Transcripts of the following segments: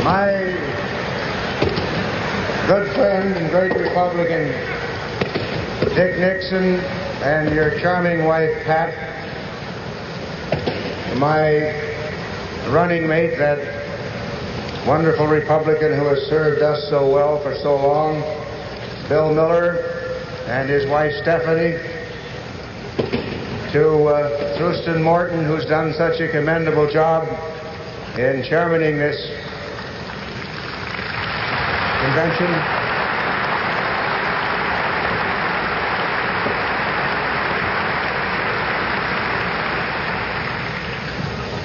My good friend and great Republican, Dick Nixon, and your charming wife, Pat, my running mate, that wonderful Republican who has served us so well for so long, Bill Miller, and his wife, Stephanie, to Thurston Morton, who's done such a commendable job in chairmaning this convention.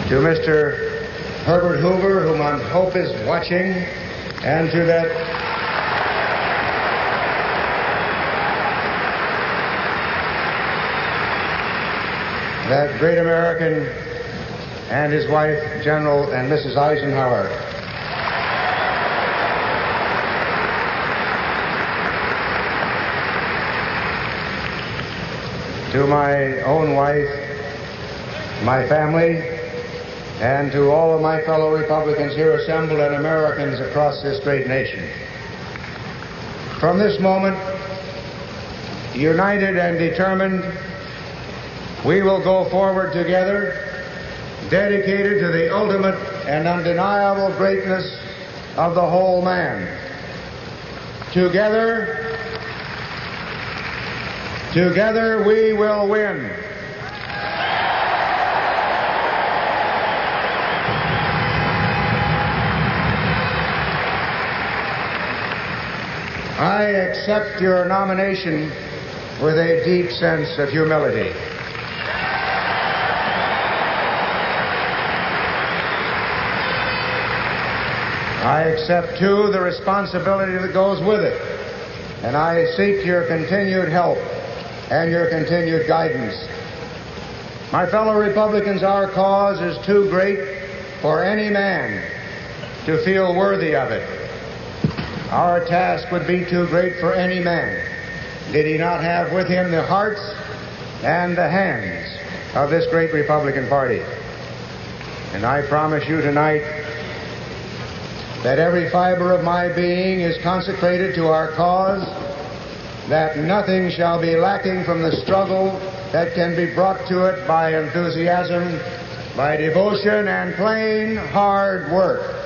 To Mr. Herbert Hoover, whom I hope is watching, and to that great American and his wife, General and Mrs. Eisenhower. To my own wife, my family, and to all of my fellow Republicans here assembled and Americans across this great nation. From this moment, united and determined, we will go forward together, dedicated to the ultimate and undeniable greatness of the whole man. Together we will win. I accept your nomination with a deep sense of humility. I accept, too, the responsibility that goes with it, and I seek your continued help and your continued guidance. My fellow Republicans, our cause is too great for any man to feel worthy of it. Our task would be too great for any man did he not have with him the hearts and the hands of this great Republican Party. And I promise you tonight that every fiber of my being is consecrated to our cause, that nothing shall be lacking from the struggle that can be brought to it by enthusiasm, by devotion, and plain hard work.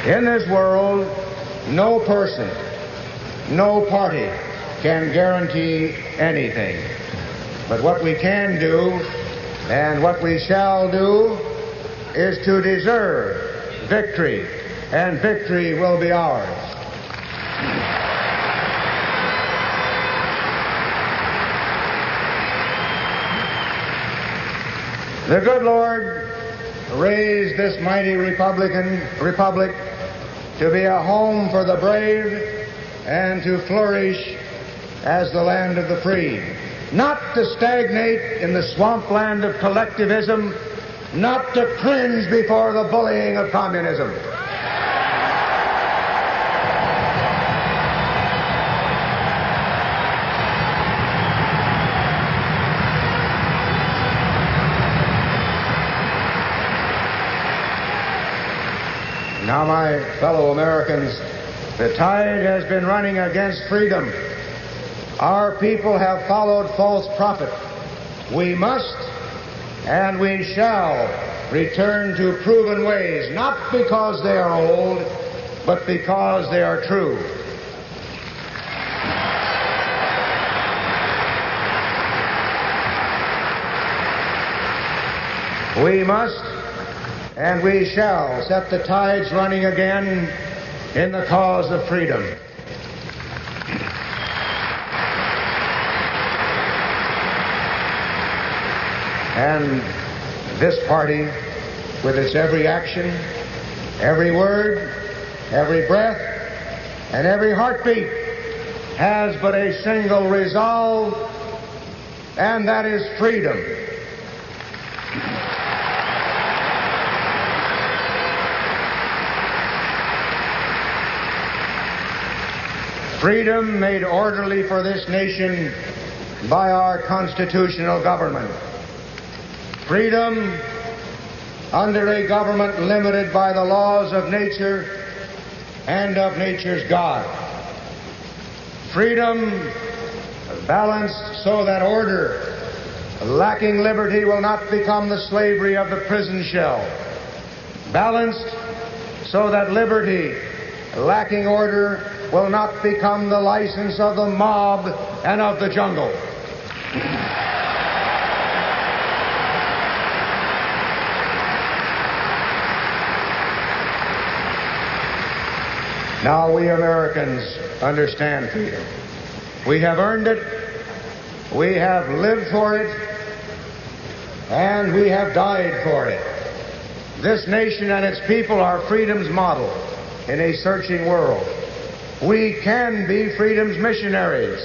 In this world, no person, no party can guarantee anything. But what we can do, and what we shall do, is to deserve victory, and victory will be ours. The good Lord raised this mighty republic to be a home for the brave and to flourish as the land of the free. Not to stagnate in the swampland of collectivism, not to cringe before the bullying of communism. Now, my fellow Americans, the tide has been running against freedom. Our people have followed false prophet. We must and we shall return to proven ways, not because they are old, but because they are true. We must and we shall set the tides running again in the cause of freedom. And this party, with its every action, every word, every breath, and every heartbeat, has but a single resolve, and that is freedom. Freedom made orderly for this nation by our constitutional government. Freedom under a government limited by the laws of nature and of nature's God. Freedom balanced so that order lacking liberty will not become the slavery of the prison shell. Balanced so that liberty lacking order will not become the license of the mob and of the jungle. Now we Americans understand freedom. We have earned it, we have lived for it, and we have died for it. This nation and its people are freedom's model in a searching world. We can be freedom's missionaries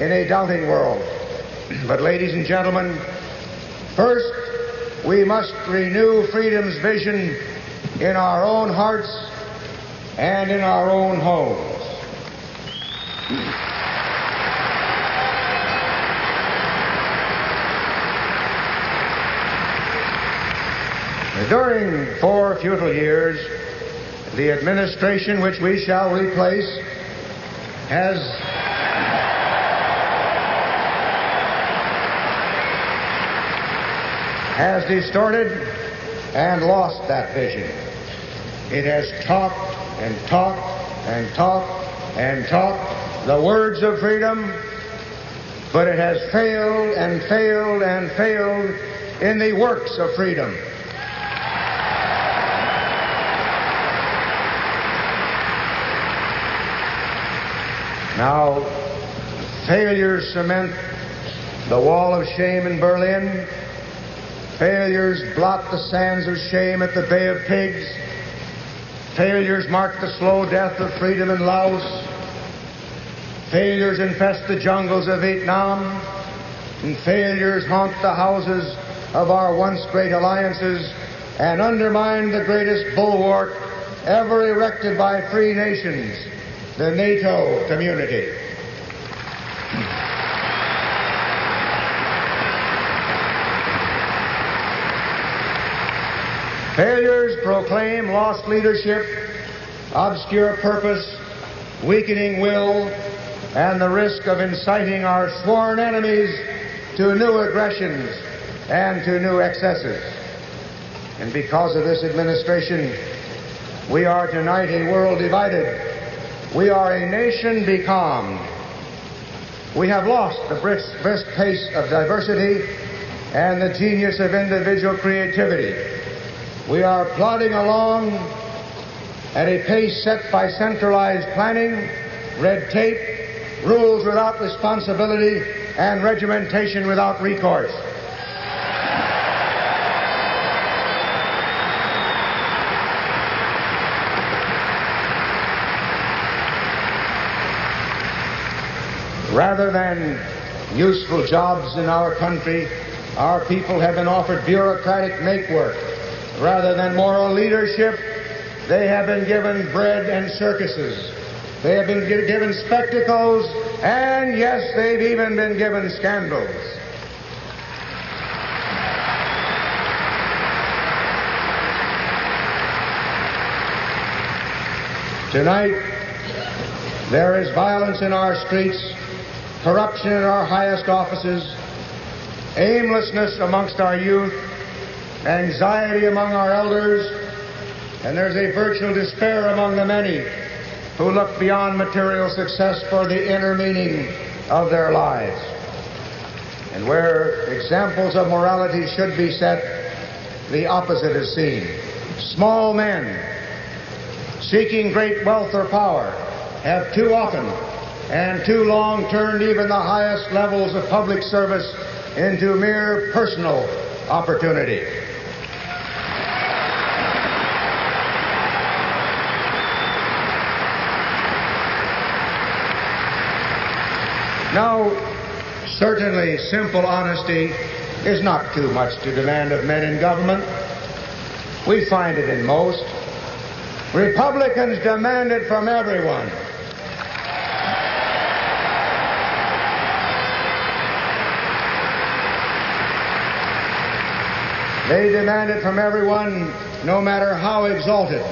in a doubting world. But ladies and gentlemen, first we must renew freedom's vision in our own hearts and in our own homes. During 4 futile years, the administration which we shall replace has distorted and lost that vision. It has talked and talked and talked and talked the words of freedom, but it has failed and failed and failed in the works of freedom. Now, failures cement the wall of shame in Berlin. Failures blot the sands of shame at the Bay of Pigs. Failures mark the slow death of freedom in Laos. Failures infest the jungles of Vietnam. And failures haunt the houses of our once great alliances and undermine the greatest bulwark ever erected by free nations, the NATO community. Failures proclaim lost leadership, obscure purpose, weakening will, and the risk of inciting our sworn enemies to new aggressions and to new excesses. And because of this administration, we are tonight a world divided. We are a nation becalmed. We have lost the brisk pace of diversity and the genius of individual creativity. We are plodding along at a pace set by centralized planning, red tape, rules without responsibility, and regimentation without recourse. Rather than useful jobs in our country, our people have been offered bureaucratic make-work. Rather than moral leadership, they have been given bread and circuses. They have been given spectacles, and yes, they've even been given scandals. Tonight, there is violence in our streets, corruption in our highest offices, aimlessness amongst our youth, anxiety among our elders, and there's a virtual despair among the many who look beyond material success for the inner meaning of their lives. And where examples of morality should be set, the opposite is seen. Small men seeking great wealth or power have too often and too long turned even the highest levels of public service into mere personal opportunity. Now, certainly simple honesty is not too much to demand of men in government. We find it in most. Republicans demand it from everyone. They demand it from everyone, no matter how exalted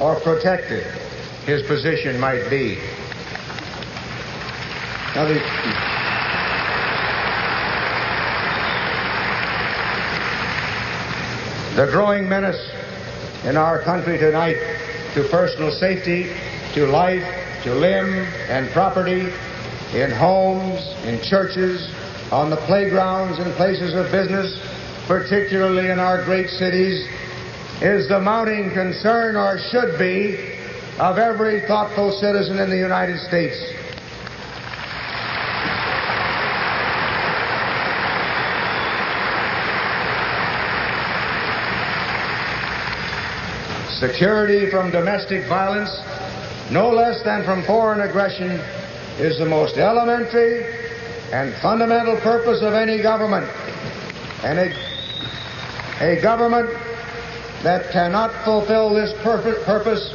or protected his position might be. Now, the growing menace in our country tonight to personal safety, to life, to limb and property, in homes, in churches, on the playgrounds and places of business, particularly in our great cities, is the mounting concern, or should be, of every thoughtful citizen in the United States. Security from domestic violence, no less than from foreign aggression, is the most elementary and fundamental purpose of any government. And a government that cannot fulfill this purpose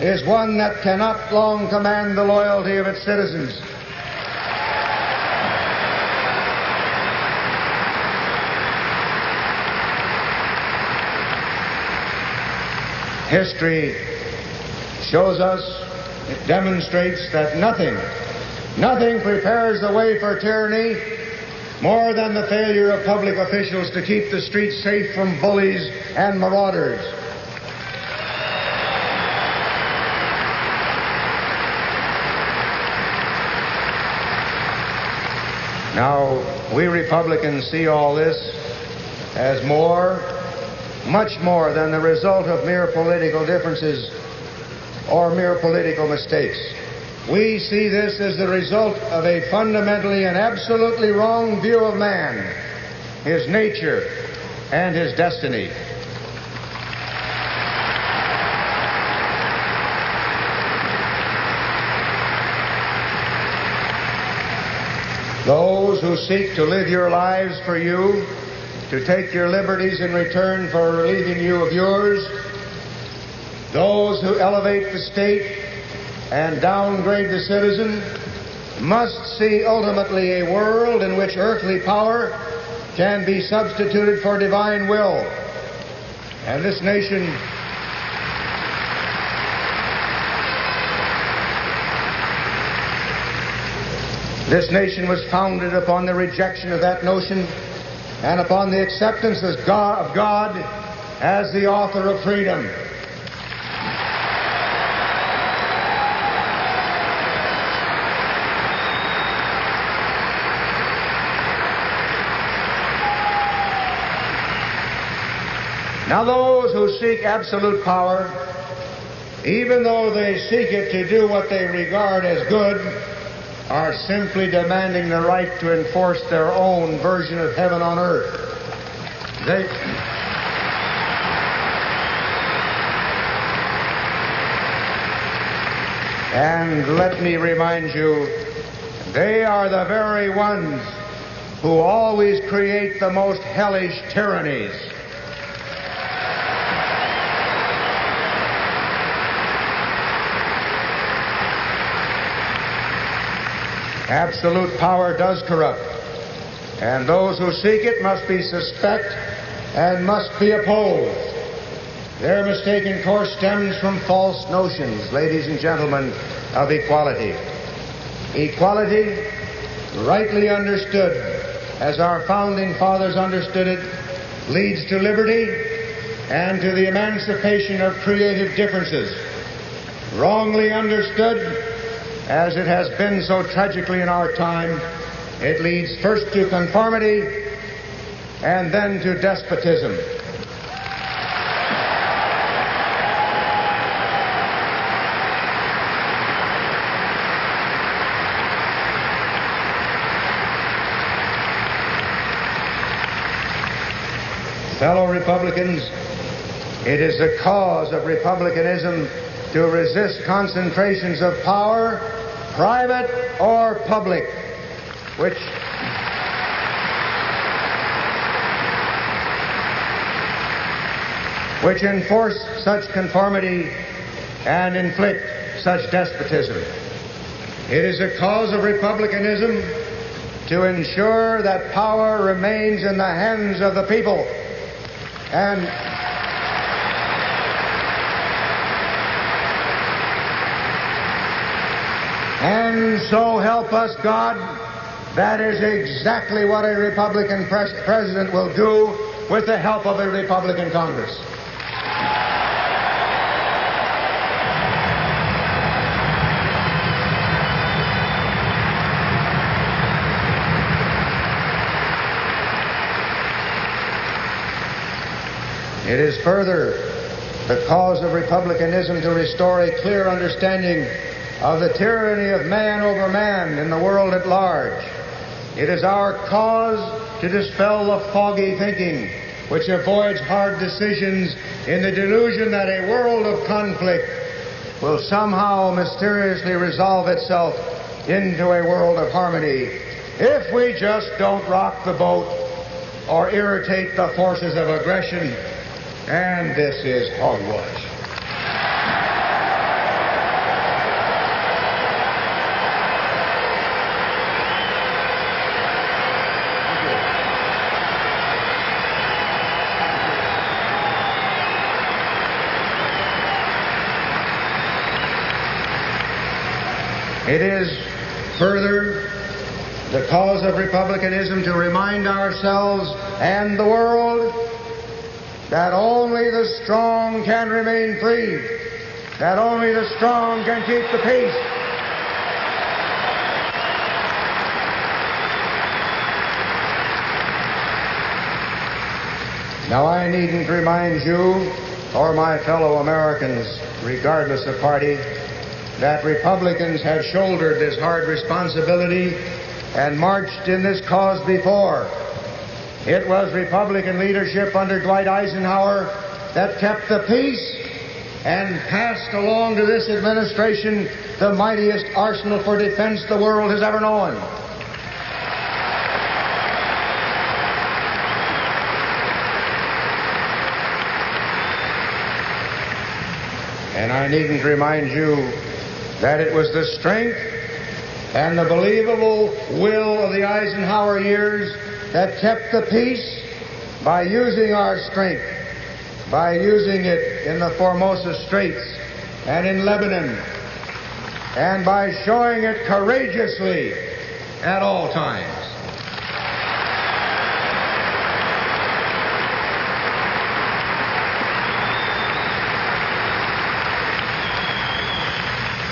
is one that cannot long command the loyalty of its citizens. History shows us, it demonstrates that nothing prepares the way for tyranny more than the failure of public officials to keep the streets safe from bullies and marauders. Now, we Republicans see all this as much more than the result of mere political differences or mere political mistakes. We see this as the result of a fundamentally and absolutely wrong view of man, his nature, and his destiny. Those who seek to live your lives for you, to take your liberties in return for relieving you of yours, those who elevate the state and downgrade the citizen, must see ultimately a world in which earthly power can be substituted for divine will. And this nation was founded upon the rejection of that notion and upon the acceptance of God as the author of freedom. Now, those who seek absolute power, even though they seek it to do what they regard as good, are simply demanding the right to enforce their own version of heaven on earth. And let me remind you, they are the very ones who always create the most hellish tyrannies. Absolute power does corrupt, and those who seek it must be suspect and must be opposed. Their mistaken course stems from false notions, ladies and gentlemen, of equality. Equality, rightly understood, as our founding fathers understood it, leads to liberty and to the emancipation of creative differences. Wrongly understood, as it has been so tragically in our time, it leads first to conformity and then to despotism. Fellow Republicans, it is the cause of republicanism to resist concentrations of power, private or public, which enforce such conformity and inflict such despotism. It is a cause of republicanism to ensure that power remains in the hands of the people And so help us God, that is exactly what a Republican president will do with the help of a Republican Congress. It is further the cause of republicanism to restore a clear understanding of the tyranny of man over man in the world at large. It is our cause to dispel the foggy thinking which avoids hard decisions in the delusion that a world of conflict will somehow mysteriously resolve itself into a world of harmony if we just don't rock the boat or irritate the forces of aggression. And this is hogwash. It is further the cause of republicanism to remind ourselves and the world that only the strong can remain free, that only the strong can keep the peace. Now, I needn't remind you or my fellow Americans, regardless of party, that Republicans have shouldered this hard responsibility and marched in this cause before. It was Republican leadership under Dwight Eisenhower that kept the peace and passed along to this administration the mightiest arsenal for defense the world has ever known. And I needn't remind you that it was the strength and the believable will of the Eisenhower years that kept the peace by using our strength, by using it in the Formosa Straits and in Lebanon, and by showing it courageously at all times.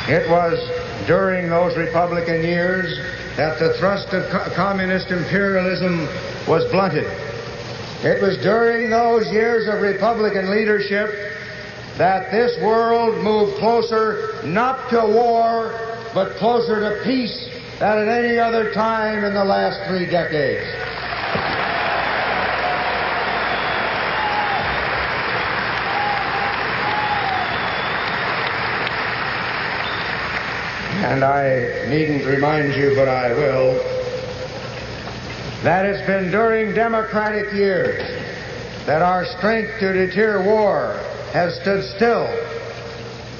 It was during those Republican years that the thrust of communist imperialism was blunted. It was during those years of Republican leadership that this world moved closer, not to war, but closer to peace than at any other time in the last 3 decades. And I needn't remind you, but I will, that it's been during democratic years that our strength to deter war has stood still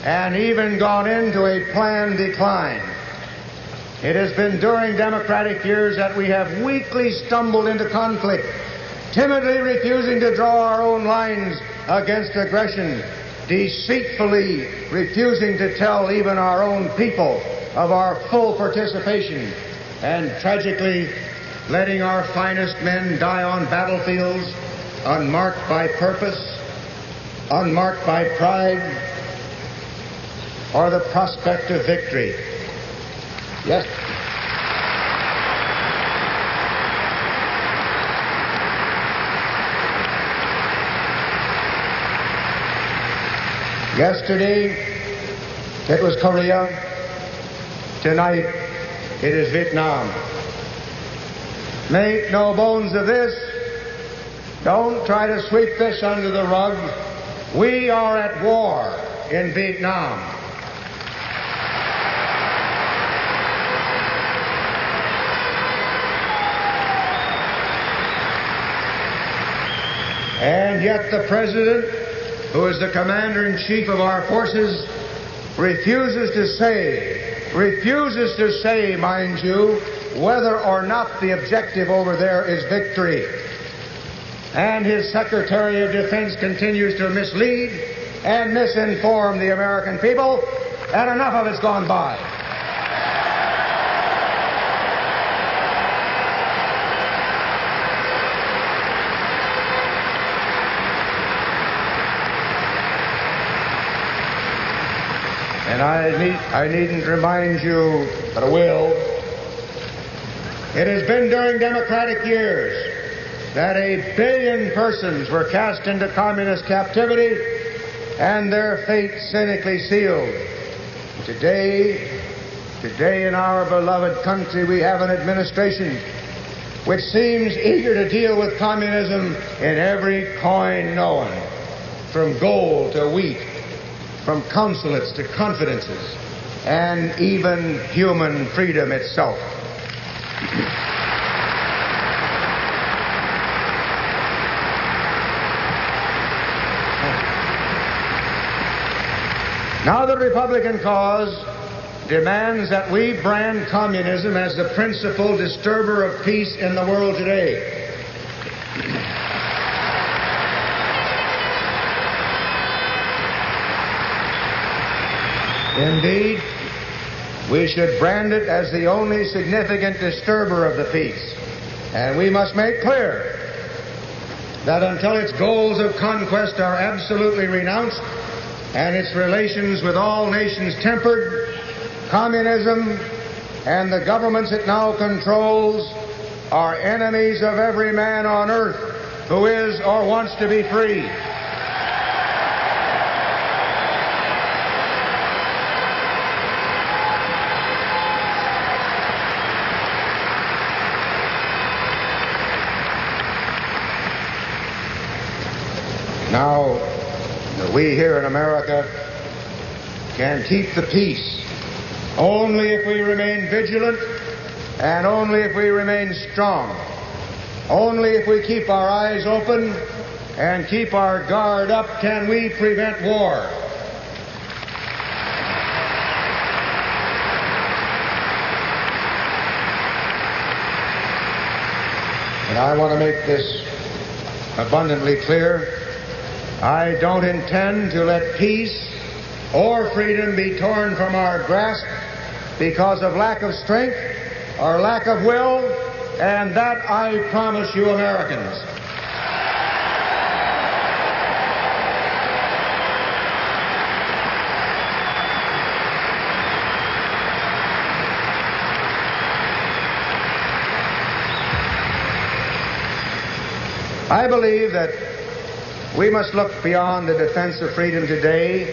and even gone into a planned decline. It has been during democratic years that we have weakly stumbled into conflict, timidly refusing to draw our own lines against aggression, deceitfully refusing to tell even our own people of our full participation, and tragically letting our finest men die on battlefields unmarked by purpose, unmarked by pride, or the prospect of victory. Yes. Yesterday, it was Korea. Tonight, it is Vietnam. Make no bones of this. Don't try to sweep this under the rug. We are at war in Vietnam. And yet the President, who is the Commander-in-Chief of our forces, refuses to say, mind you, whether or not the objective over there is victory. and his Secretary of Defense continues to mislead and misinform the American people, and enough of it's gone by. And I needn't remind you, but I will. It has been during democratic years that 1 billion persons were cast into communist captivity and their fate cynically sealed. Today in our beloved country, we have an administration which seems eager to deal with communism in every coin known, from gold to wheat, from consulates to confidences, and even human freedom itself. Now the Republican cause demands that we brand communism as the principal disturber of peace in the world today. Indeed, we should brand it as the only significant disturber of the peace. And we must make clear that until its goals of conquest are absolutely renounced and its relations with all nations tempered, communism and the governments it now controls are enemies of every man on earth who is or wants to be free. Now, we here in America can keep the peace only if we remain vigilant and only if we remain strong. Only if we keep our eyes open and keep our guard up can we prevent war. And I want to make this abundantly clear. I don't intend to let peace or freedom be torn from our grasp because of lack of strength or lack of will, and that I promise you, Americans. I believe that we must look beyond the defense of freedom today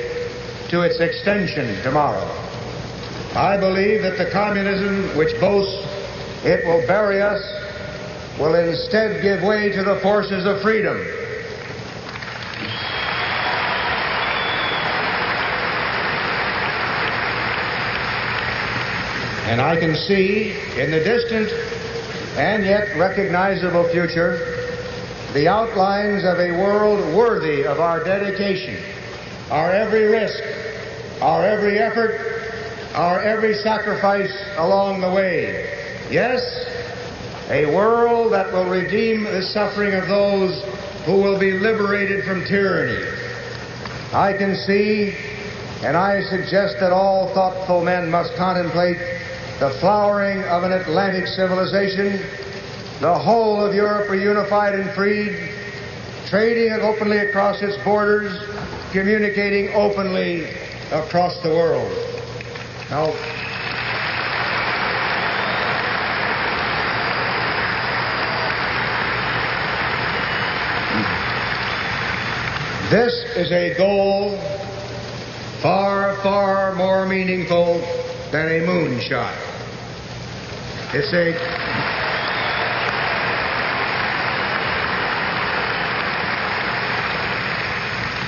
to its extension tomorrow. I believe that the communism which boasts it will bury us will instead give way to the forces of freedom. And I can see in the distant and yet recognizable future the outlines of a world worthy of our dedication, our every risk, our every effort, our every sacrifice along the way. Yes, a world that will redeem the suffering of those who will be liberated from tyranny. I can see, and I suggest that all thoughtful men must contemplate the flowering of an Atlantic civilization, the whole of Europe reunified and freed, trading openly across its borders, communicating openly across the world. Now, this is a goal far, far more meaningful than a moonshot.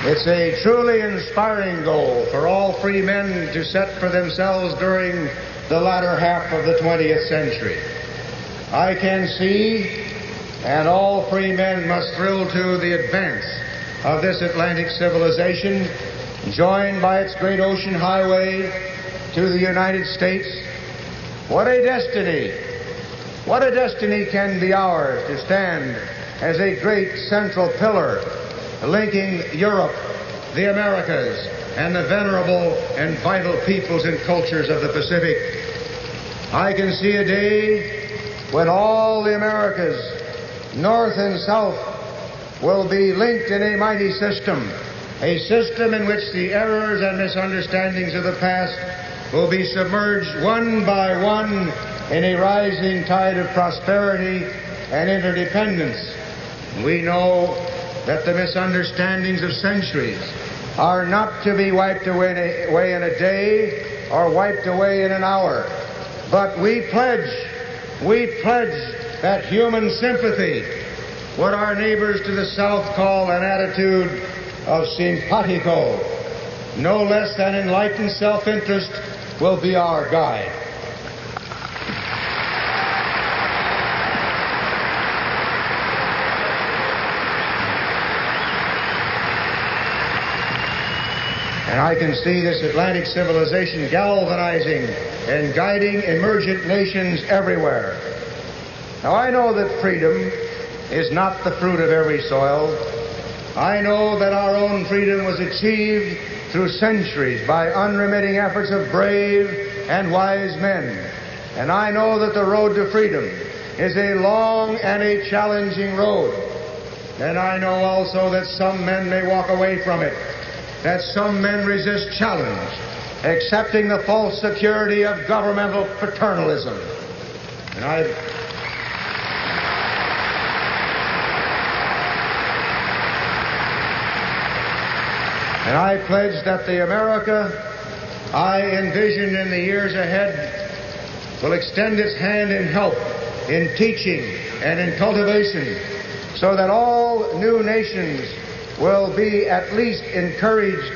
It's a truly inspiring goal for all free men to set for themselves during the latter half of the 20th century. I can see, and all free men must thrill to the advance of this Atlantic civilization, joined by its great ocean highway to the United States. What a destiny! What a destiny can be ours to stand as a great central pillar linking Europe, the Americas, and the venerable and vital peoples and cultures of the Pacific. I can see a day when all the Americas, north and south, will be linked in a mighty system, a system in which the errors and misunderstandings of the past will be submerged one by one in a rising tide of prosperity and interdependence. We know that the misunderstandings of centuries are not to be wiped away in a day or wiped away in an hour. But we pledge that human sympathy, what our neighbors to the south call an attitude of simpatico, no less than enlightened self-interest, will be our guide. And I can see this Atlantic civilization galvanizing and guiding emergent nations everywhere. Now, I know that freedom is not the fruit of every soil. I know that our own freedom was achieved through centuries by unremitting efforts of brave and wise men. And I know that the road to freedom is a long and a challenging road. And I know also that some men may walk away from it, that some men resist challenge, accepting the false security of governmental paternalism. And I pledge that the America I envision in the years ahead will extend its hand in help, in teaching, and in cultivation, so that all new nations will be at least encouraged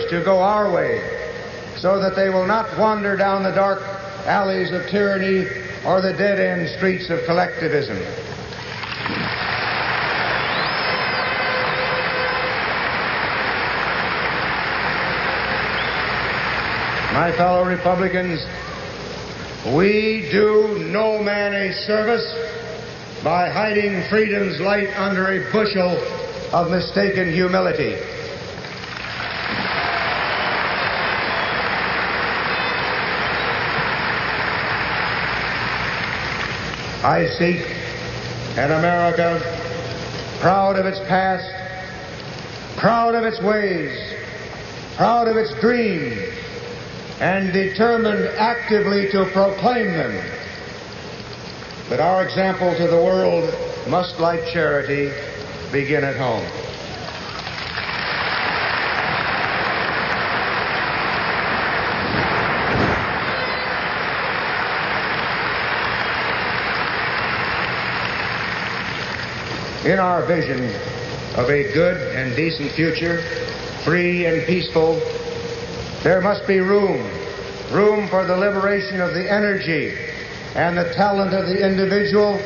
to go our way, so that they will not wander down the dark alleys of tyranny or the dead-end streets of collectivism. My fellow Republicans, we do no man a service by hiding freedom's light under a bushel of mistaken humility. I seek an America proud of its past, proud of its ways, proud of its dreams, and determined actively to proclaim them. But our example to the world must, like charity, begin at home. In our vision of a good and decent future, free and peaceful, there must be room for the liberation of the energy and the talent of the individual.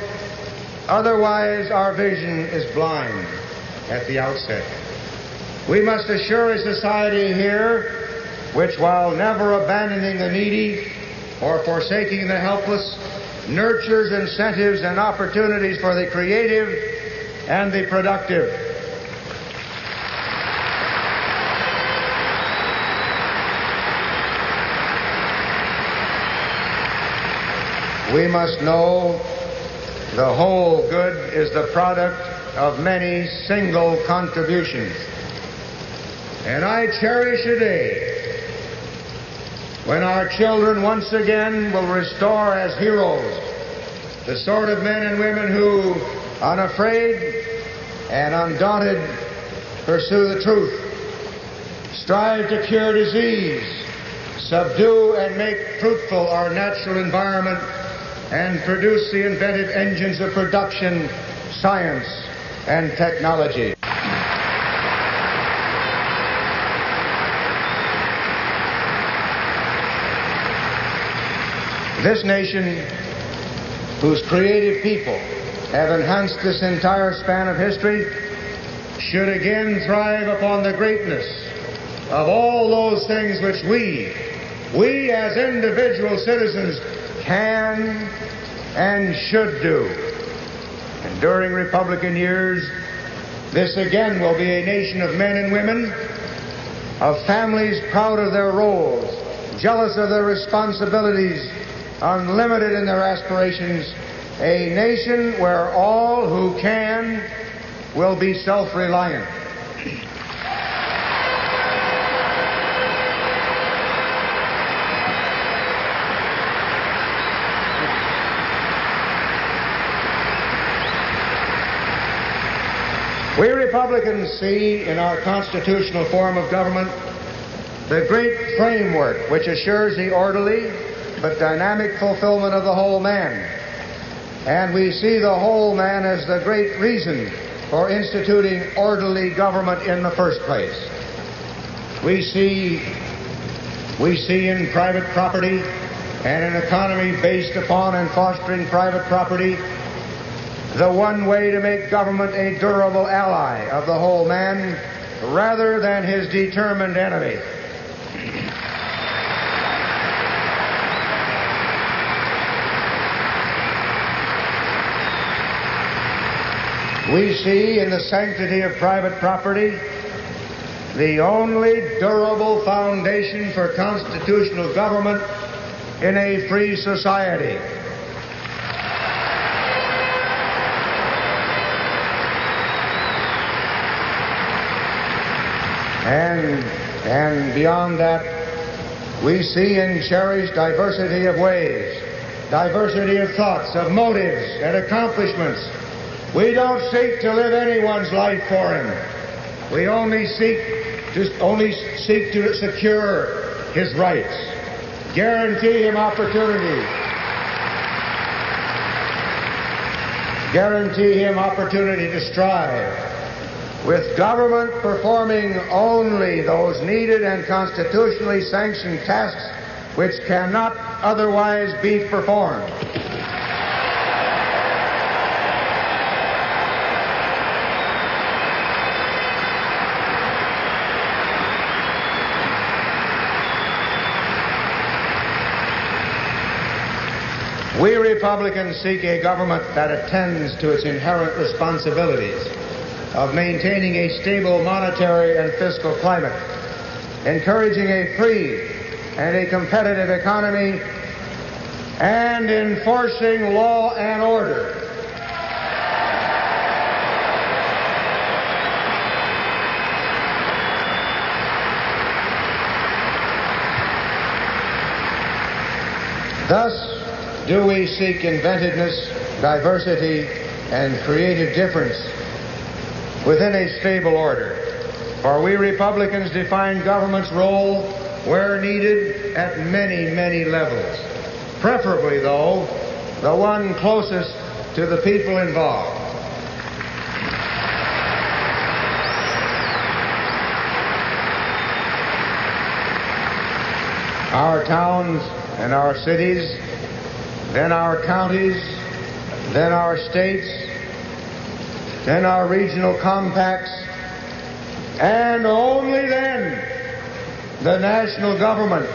Otherwise, our vision is blind at the outset. We must assure a society here which, while never abandoning the needy or forsaking the helpless, nurtures incentives and opportunities for the creative and the productive. We must know the whole good is the product of many single contributions. And I cherish a day when our children once again will restore as heroes the sort of men and women who, unafraid and undaunted, pursue the truth, strive to cure disease, subdue and make fruitful our natural environment, and produce the inventive engines of production, science, and technology. This nation, whose creative people have enhanced this entire span of history, should again thrive upon the greatness of all those things which we as individual citizens can and should do. And during Republican years, this again will be a nation of men and women, of families proud of their roles, jealous of their responsibilities, unlimited in their aspirations, a nation where all who can will be self-reliant. We Republicans see in our constitutional form of government the great framework which assures the orderly but dynamic fulfillment of the whole man. And we see the whole man as the great reason for instituting orderly government in the first place. We see in private property and an economy based upon and fostering private property the one way to make government a durable ally of the whole man rather than his determined enemy. We see in the sanctity of private property the only durable foundation for constitutional government in a free society. And beyond that, we see and cherish diversity of ways, diversity of thoughts, of motives, and accomplishments. We don't seek to live anyone's life for him. We only seek to secure his rights, guarantee him opportunity, to strive, with government performing only those needed and constitutionally sanctioned tasks which cannot otherwise be performed. We Republicans seek a government that attends to its inherent responsibilities of maintaining a stable monetary and fiscal climate, encouraging a free and a competitive economy, and enforcing law and order. Thus do we seek inventiveness, diversity, and creative difference within a stable order. For we Republicans define government's role where needed at many, many levels. Preferably, though, the one closest to the people involved. Our towns and our cities, then our counties, then our states, then our regional compacts, and only then the national government.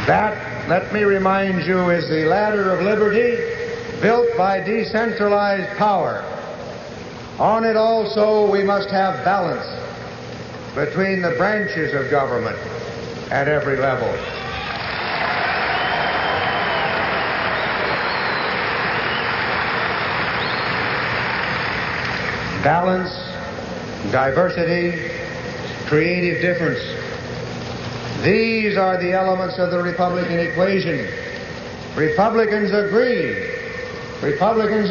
That, let me remind you, is the ladder of liberty built by decentralized power. On it also we must have balance between the branches of government at every level. Balance, diversity, creative difference. These are the elements of the Republican equation. Republicans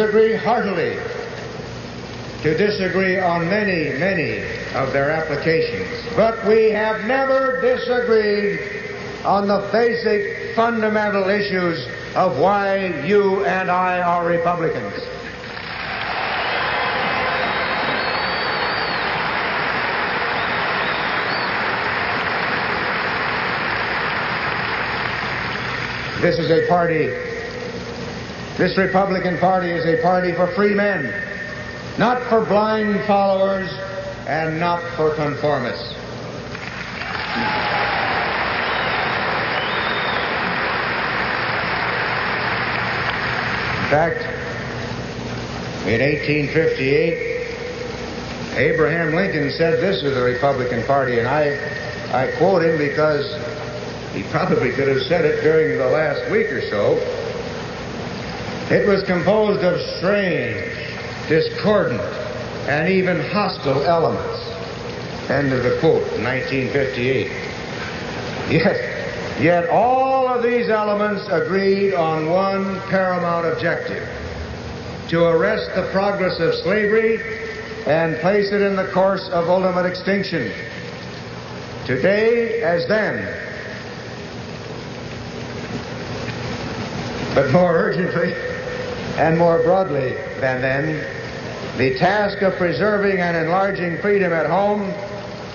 agree heartily to disagree on many, many of their applications. But we have never disagreed on the basic fundamental issues of why you and I are Republicans. This Republican Party is a party for free men, not for blind followers and not for conformists. In fact, in 1858, Abraham Lincoln said this of the Republican Party, and I quote him because he probably could have said it during the last week or so. It was composed of strange, discordant, and even hostile elements. End of the quote, 1958. Yet all of these elements agreed on one paramount objective: to arrest the progress of slavery and place it in the course of ultimate extinction. Today as then, but more urgently and more broadly than then, the task of preserving and enlarging freedom at home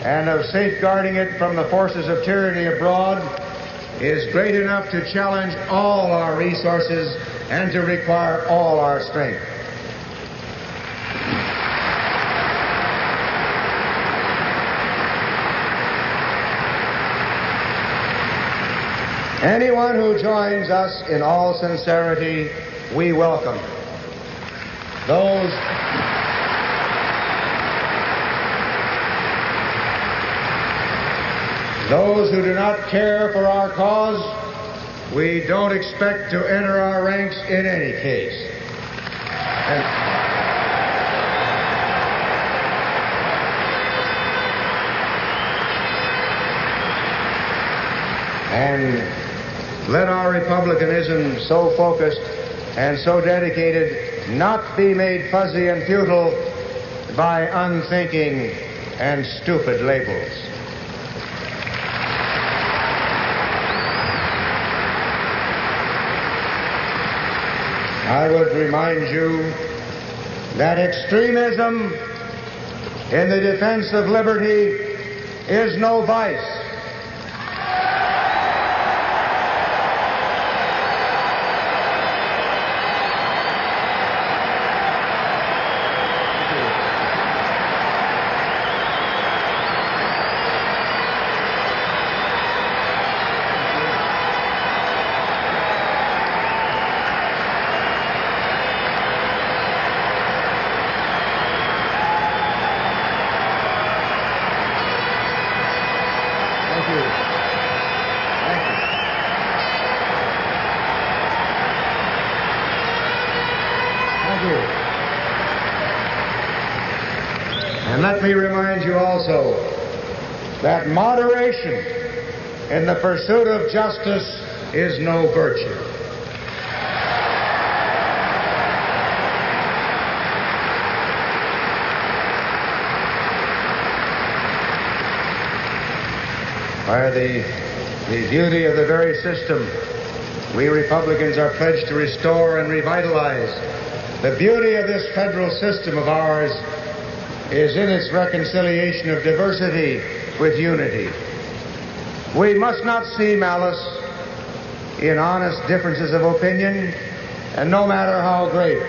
and of safeguarding it from the forces of tyranny abroad is great enough to challenge all our resources and to require all our strength. Anyone who joins us in all sincerity, we welcome. Those who do not care for our cause, we don't expect to enter our ranks in any case. And let our republicanism, so focused and so dedicated, not be made fuzzy and futile by unthinking and stupid labels. I would remind you that extremism in the defense of liberty is no vice. And let me remind you also that moderation in the pursuit of justice is no virtue. By the beauty of the very system we Republicans are pledged to restore and revitalize, the beauty of this federal system of ours is in its reconciliation of diversity with unity. We must not see malice in honest differences of opinion, and no matter how great,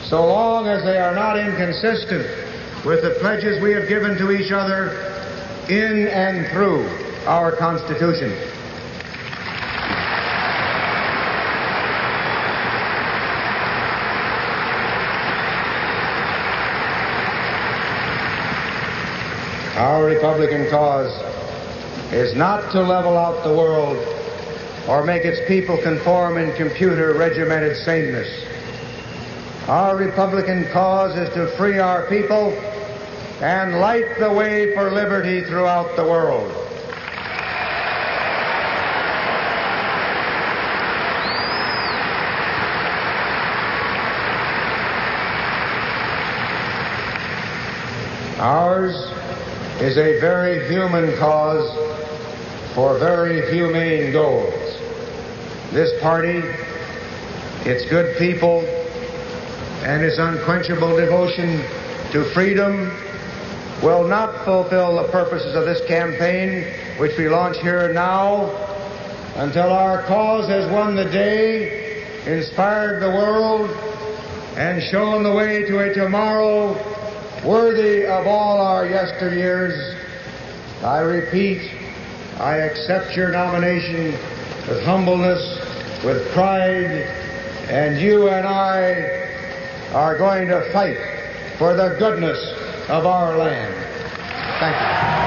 so long as they are not inconsistent with the pledges we have given to each other in and through our Constitution. Our Republican cause is not to level out the world or make its people conform in computer-regimented sameness. Our Republican cause is to free our people and light the way for liberty throughout the world. Ours is a very human cause for very humane goals. This party, its good people, and its unquenchable devotion to freedom will not fulfill the purposes of this campaign, which we launch here now, until our cause has won the day, inspired the world, and shown the way to a tomorrow worthy of all our yesteryears, I repeat, I accept your nomination with humbleness, with pride, and you and I are going to fight for the goodness of our land. Thank you.